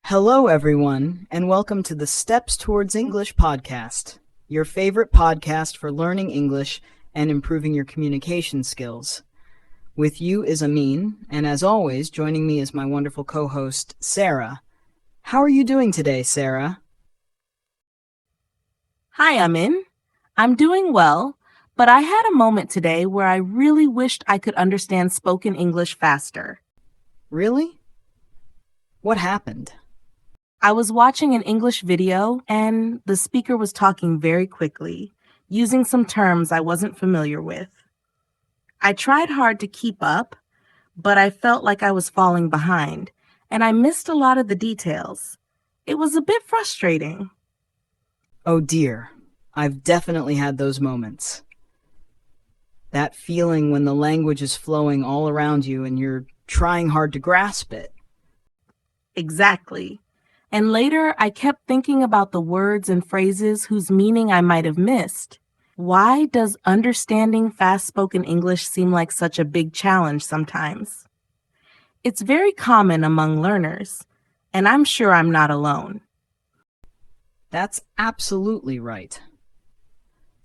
Hello, everyone, and welcome to the Steps Towards English podcast, your favorite podcast for learning English and improving your communication skills. With you is Amin, and as always, joining me is my wonderful co-host, Sarah. How are you doing today, Sarah? Hi, Amin. I'm doing well, but I had a moment today where I really wished I could understand spoken English faster. Really? What happened? I was watching an English video and the speaker was talking very quickly, using some terms I wasn't familiar with. I tried hard to keep up, but I felt like I was falling behind, and I missed a lot of the details. It was a bit frustrating. Oh dear, I've definitely had those moments. That feeling when the language is flowing all around you and you're trying hard to grasp it. Exactly. And later, I kept thinking about the words and phrases whose meaning I might have missed. Why does understanding fast-spoken English seem like such a big challenge sometimes? It's very common among learners, and I'm sure I'm not alone. That's absolutely right.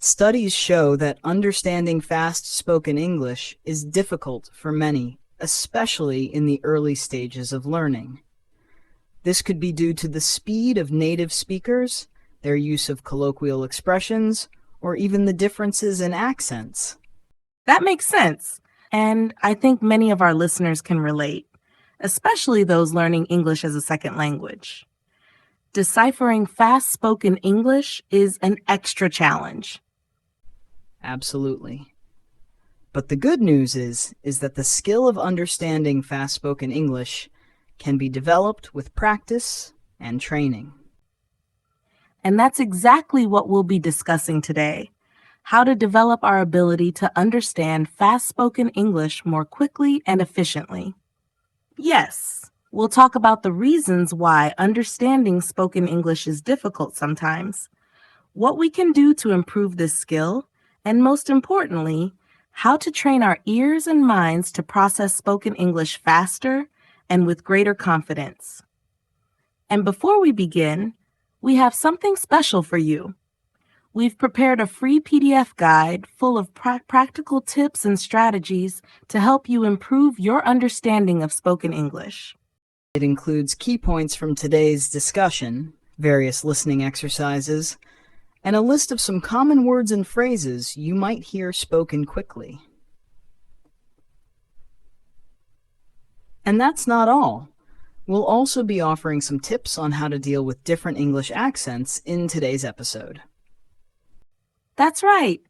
Studies show that understanding fast-spoken English is difficult for many, especially in the early stages of learning. This could be due to the speed of native speakers, their use of colloquial expressions, or even the differences in accents. That makes sense, and I think many of our listeners can relate, especially those learning English as a second language. Deciphering fast-spoken English is an extra challenge. Absolutely. But the good news is that the skill of understanding fast-spoken English can be developed with practice and training. And that's exactly what we'll be discussing today: how to develop our ability to understand fast-spoken English more quickly and efficiently. Yes, we'll talk about the reasons why understanding spoken English is difficult sometimes, what we can do to improve this skill, and most importantly, how to train our ears and minds to process spoken English faster and with greater confidence. And before we begin, we have something special for you. We've prepared a free PDF guide full of practical tips and strategies to help you improve your understanding of spoken English. It includes key points from today's discussion, various listening exercises, and a list of some common words and phrases you might hear spoken quickly. And that's not all. We'll also be offering some tips on how to deal with different English accents in today's episode. That's right.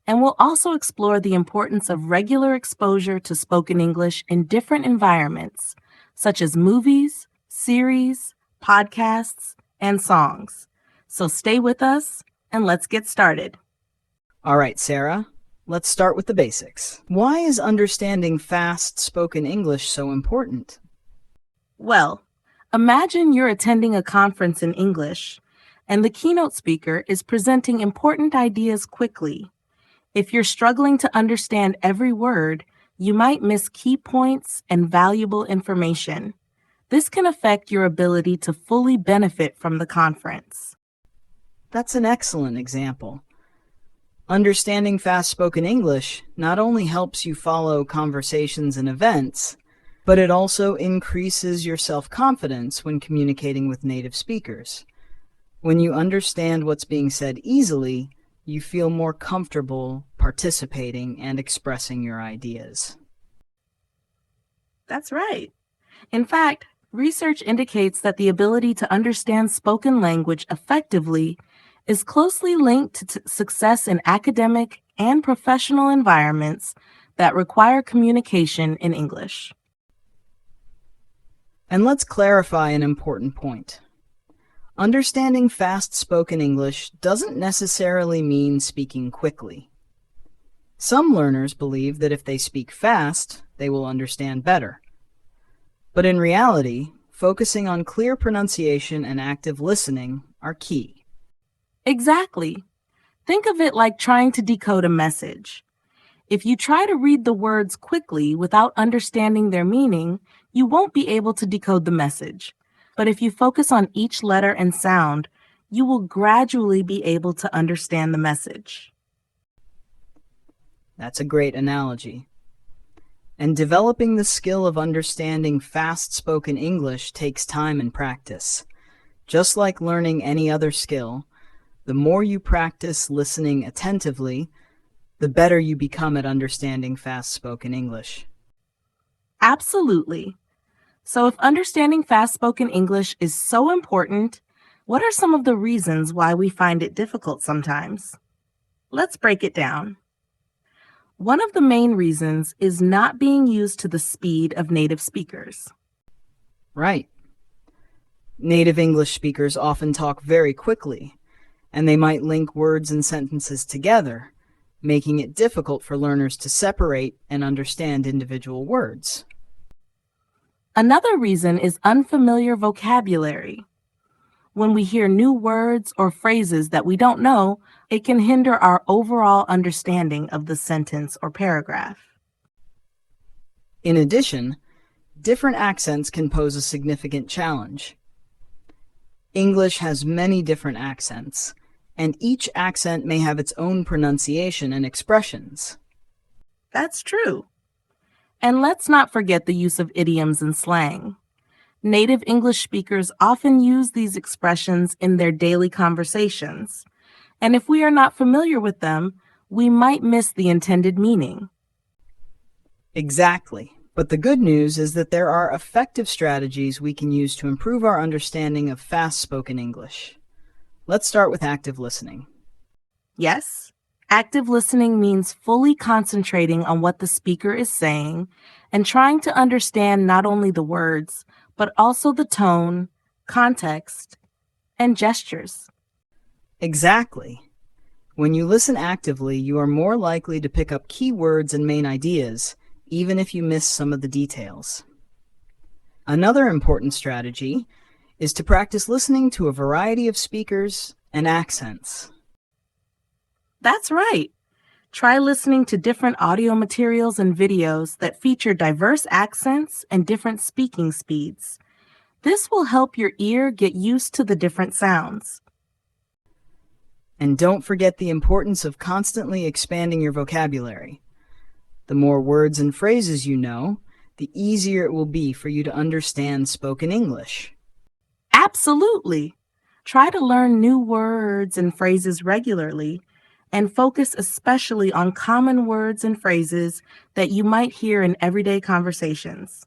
And we'll also explore the importance of regular exposure to spoken English in different environments, such as movies, series, podcasts, and songs. So stay with us and let's get started. All right, Sarah, let's start with the basics. Why is understanding fast spoken English so important? Well, imagine you're attending a conference in English, and the keynote speaker is presenting important ideas quickly. If you're struggling to understand every word, you might miss key points and valuable information. This can affect your ability to fully benefit from the conference. That's an excellent example. Understanding fast-spoken English not only helps you follow conversations and events, but it also increases your self-confidence when communicating with native speakers. When you understand what's being said easily, you feel more comfortable participating and expressing your ideas. That's right. In fact, research indicates that the ability to understand spoken language effectively is closely linked to success in academic and professional environments that require communication in English. And let's clarify an important point. Understanding fast-spoken English doesn't necessarily mean speaking quickly. Some learners believe that if they speak fast, they will understand better. But in reality, focusing on clear pronunciation and active listening are key. Exactly. Think of it like trying to decode a message. If you try to read the words quickly without understanding their meaning, you won't be able to decode the message. But if you focus on each letter and sound, you will gradually be able to understand the message. That's a great analogy. And developing the skill of understanding fast-spoken English takes time and practice. Just like learning any other skill, the more you practice listening attentively, the better you become at understanding fast-spoken English. Absolutely. So if understanding fast-spoken English is so important, what are some of the reasons why we find it difficult sometimes? Let's break it down. One of the main reasons is not being used to the speed of native speakers. Right. Native English speakers often talk very quickly, and they might link words and sentences together, making it difficult for learners to separate and understand individual words. Another reason is unfamiliar vocabulary. When we hear new words or phrases that we don't know, it can hinder our overall understanding of the sentence or paragraph. In addition, different accents can pose a significant challenge. English has many different accents, and each accent may have its own pronunciation and expressions. That's true. And let's not forget the use of idioms and slang. Native English speakers often use these expressions in their daily conversations, and if we are not familiar with them, we might miss the intended meaning. Exactly. But the good news is that there are effective strategies we can use to improve our understanding of fast-spoken English. Let's start with active listening. Yes, active listening means fully concentrating on what the speaker is saying and trying to understand not only the words, but also the tone, context, and gestures. Exactly. When you listen actively, you are more likely to pick up key words and main ideas, even if you miss some of the details. Another important strategy is to practice listening to a variety of speakers and accents. That's right. Try listening to different audio materials and videos that feature diverse accents and different speaking speeds. This will help your ear get used to the different sounds. And don't forget the importance of constantly expanding your vocabulary. The more words and phrases you know, the easier it will be for you to understand spoken English. Absolutely. Try to learn new words and phrases regularly and focus especially on common words and phrases that you might hear in everyday conversations.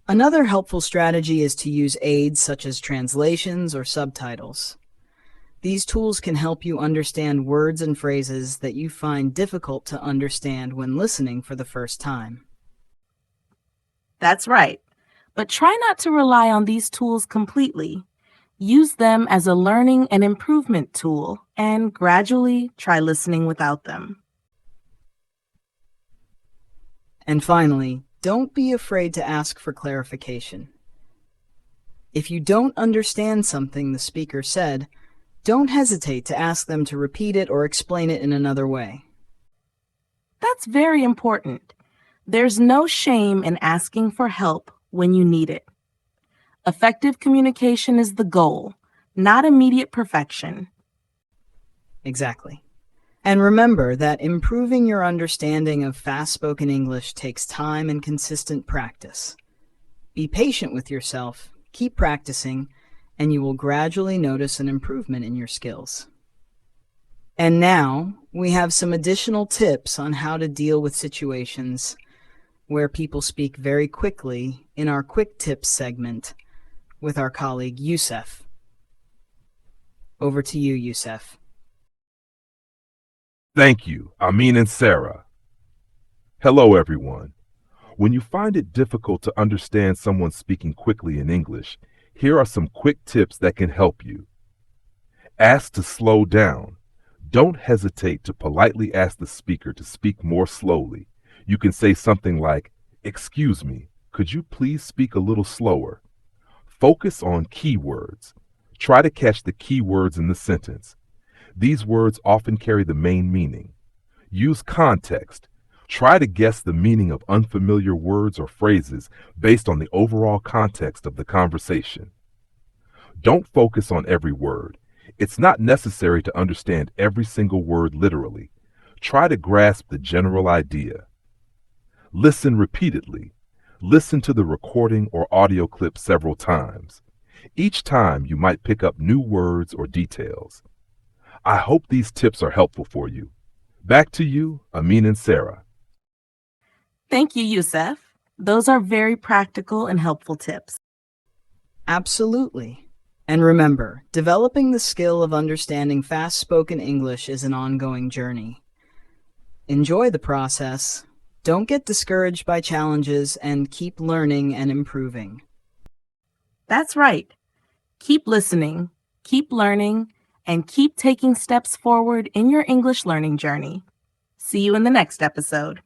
Another helpful strategy is to use aids such as translations or subtitles. These tools can help you understand words and phrases that you find difficult to understand when listening for the first time. That's right. But try not to rely on these tools completely. Use them as a learning and improvement tool and gradually try listening without them. And finally, don't be afraid to ask for clarification. If you don't understand something the speaker said, don't hesitate to ask them to repeat it or explain it in another way. That's very important. There's no shame in asking for help when you need it. Effective communication is the goal, not immediate perfection. Exactly. And remember that improving your understanding of fast-spoken English takes time and consistent practice. Be patient with yourself, keep practicing, and you will gradually notice an improvement in your skills. And now, we have some additional tips on how to deal with situations where people speak very quickly in our Quick Tips segment with our colleague Youssef. Over to you, Youssef. Thank you, Amin and Sarah. Hello, everyone. When you find it difficult to understand someone speaking quickly in English, here are some quick tips that can help you. Ask to slow down. Don't hesitate to politely ask the speaker to speak more slowly. You can say something like, "Excuse me, could you please speak a little slower?" Focus on keywords. Try to catch the key words in the sentence. These words often carry the main meaning. Use context. Try to guess the meaning of unfamiliar words or phrases based on the overall context of the conversation. Don't focus on every word. It's not necessary to understand every single word literally. Try to grasp the general idea. Listen repeatedly. Listen to the recording or audio clip several times. Each time you might pick up new words or details. I hope these tips are helpful for you. Back to you, Amin and Sarah. Thank you, Youssef. Those are very practical and helpful tips. Absolutely. And remember, developing the skill of understanding fast-spoken English is an ongoing journey. Enjoy the process. Don't get discouraged by challenges and keep learning and improving. That's right. Keep listening, keep learning, and keep taking steps forward in your English learning journey. See you in the next episode.